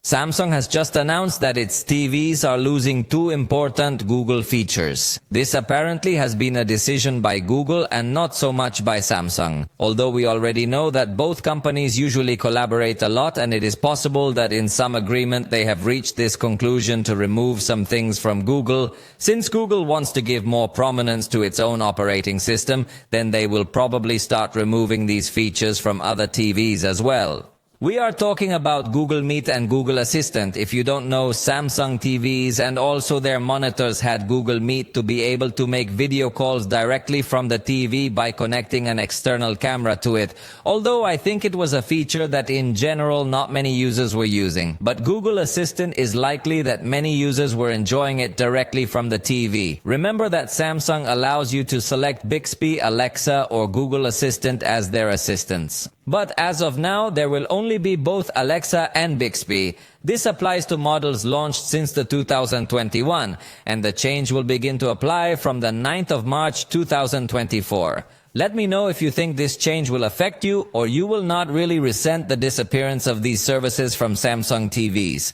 Samsung has just announced that its TVs are losing two important Google features. This apparently has been a decision by Google and not so much by Samsung. Although we already know that both companies usually collaborate a lot, and it is possible that in some agreement they have reached this conclusion to remove some things from Google. Since Google wants to give more prominence to its own operating system, then they will probably start removing these features from other TVs as well. We are talking about Google Meet and Google Assistant. If you don't know, Samsung TVs and also their monitors had Google Meet to be able to make video calls directly from the TV by connecting an external camera to it. Although I think it was a feature that in general not many users were using. But Google Assistant is likely that many users were enjoying it directly from the TV. Remember that Samsung allows you to select Bixby, Alexa, or Google Assistant as their assistants. But as of now, there will only be both Alexa and Bixby. This applies to models launched since the 2021, and the change will begin to apply from the 9th of March 2024. Let me know if you think this change will affect you, or you will not really resent the disappearance of these services from Samsung TVs.